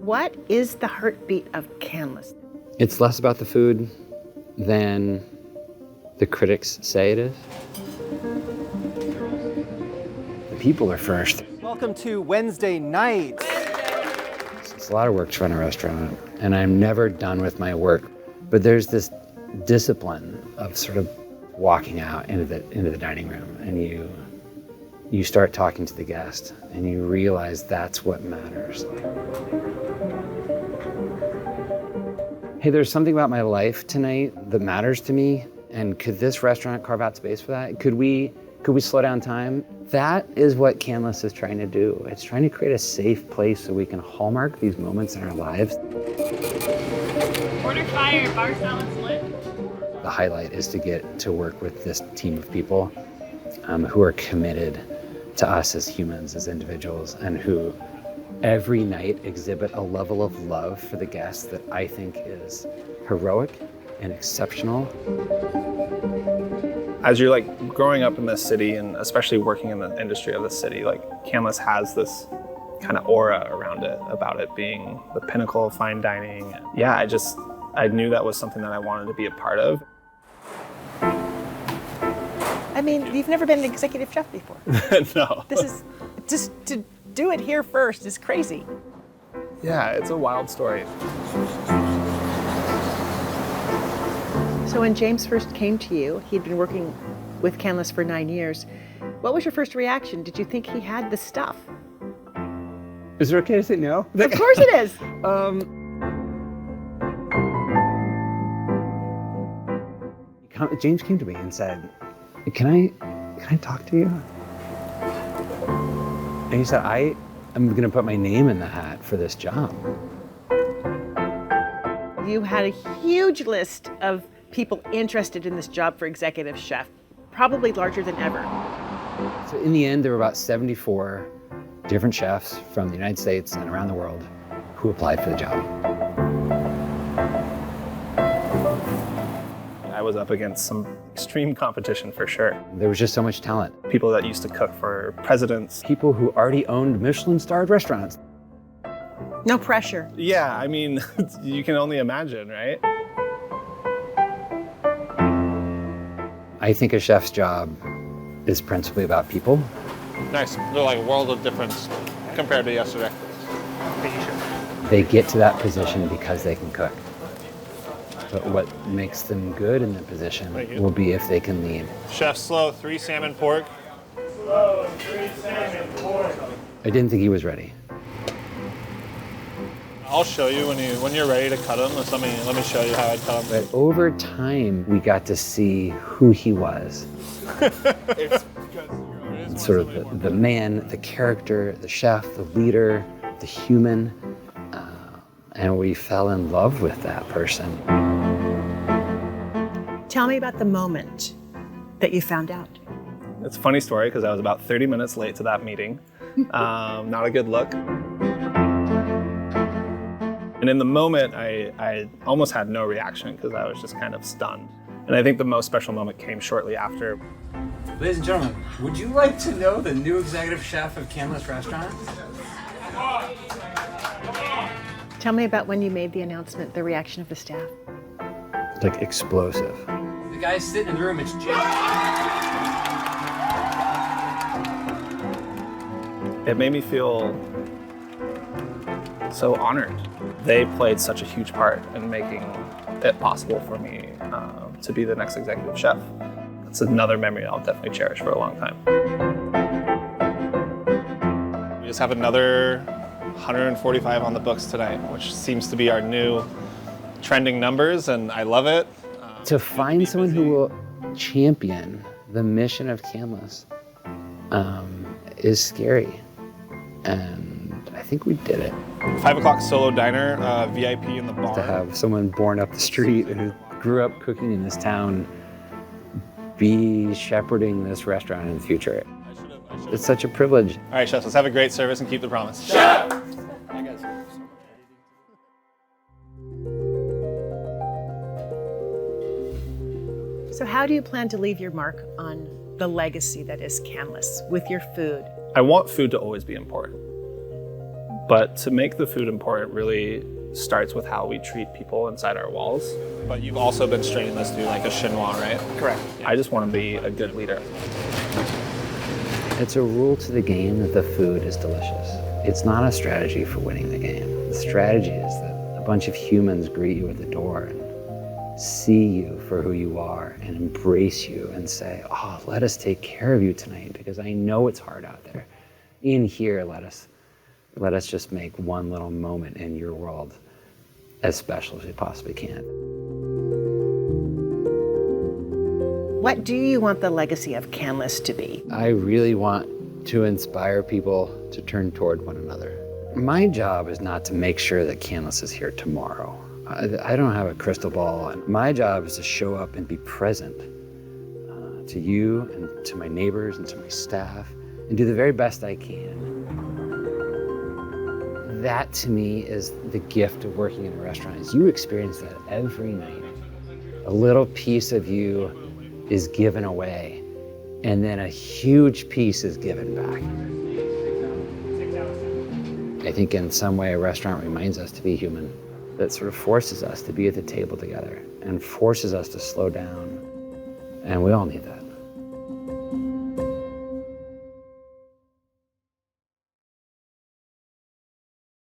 What is the heartbeat of Canlis? It's less about the food than the critics say it is. The people are first. Welcome to Wednesday night. It's a lot of work to run a restaurant, and I'm never done with my work. But there's this discipline of sort of walking out into the dining room, and you start talking to the guest, and you realize that's what matters. Hey, there's something about my life tonight that matters to me, and could this restaurant carve out space for that? Could we slow down time? That is what Canlis is trying to do. It's trying to create a safe place so we can hallmark these moments in our lives. Order fire, bar salad's lit. The highlight is to get to work with this team of people who are committed to us as humans, as individuals, and who every night exhibit a level of love for the guests that I think is heroic and exceptional. As you're growing up in this city, and especially working in the industry of the city, Canlis has this kind of aura around it, about it being the pinnacle of fine dining. Yeah, I knew that was something that I wanted to be a part of. I mean, you've never been an executive chef before. No. This is, just to do it here first is crazy. Yeah, it's a wild story. So when James first came to you, he'd been working with Canlis for 9 years. What was your first reaction? Did you think he had the stuff? Is it okay to say no? Of course it is. James came to me and said, can I talk to you? And he said, I'm gonna put my name in the hat for this job. You had a huge list of people interested in this job for executive chef, probably larger than ever. So in the end, there were about 74 different chefs from the United States and around the world who applied for the job. I was up against some extreme competition for sure. There was just so much talent. People that used to cook for presidents. People who already owned Michelin-starred restaurants. No pressure. Yeah, I mean, you can only imagine, right? I think a chef's job is principally about people. Nice. They're like a world of difference compared to yesterday. They get to that position because they can cook. But what makes them good in the position will be if they can lead. Chef Slow, 3 salmon pork. Slow, 3 salmon pork. I didn't think he was ready. I'll show you when you're ready to cut them. Let me show you how I cut them. But over time, we got to see who he was. Sort of the man, the character, the chef, the leader, the human. And we fell in love with that person. Tell me about the moment that you found out. It's a funny story because I was about 30 minutes late to that meeting. Not a good look. And in the moment, I almost had no reaction because I was just kind of stunned. And I think the most special moment came shortly after. Ladies and gentlemen, would you like to know the new executive chef of Canlis Restaurant? Tell me about when you made the announcement, the reaction of the staff. Like explosive. The guy sitting in the room, it's Jim. It made me feel so honored. They played such a huge part in making it possible for me to be the next executive chef. It's another memory I'll definitely cherish for a long time. We just have another 145 on the books tonight, which seems to be our new trending numbers, and I love it. To find someone who will champion the mission of Canlis is scary. And I think we did it. 5 o'clock solo diner, VIP in the bar. To have someone born up the street who grew up cooking in this town be shepherding this restaurant in the future. It's such a privilege. All right, chefs, let's have a great service and keep the promise. Chef! Hi, guys. So how do you plan to leave your mark on the legacy that is Canlis with your food? I want food to always be important. But to make the food important really starts with how we treat people inside our walls. But you've also been straining this through like a chinois, right? Correct. I just want to be a good leader. It's a rule to the game that the food is delicious. It's not a strategy for winning the game. The strategy is that a bunch of humans greet you at the door and see you for who you are and embrace you and say, oh, let us take care of you tonight because I know it's hard out there. In here, let us just make one little moment in your world as special as we possibly can. What do you want the legacy of Canlis to be? I really want to inspire people to turn toward one another. My job is not to make sure that Canlis is here tomorrow. I don't have a crystal ball. My job is to show up and be present to you and to my neighbors and to my staff and do the very best I can. That to me is the gift of working in a restaurant, is you experience that every night. A little piece of you is given away, and then a huge piece is given back. I think in some way a restaurant reminds us to be human, that sort of forces us to be at the table together and forces us to slow down, and we all need that.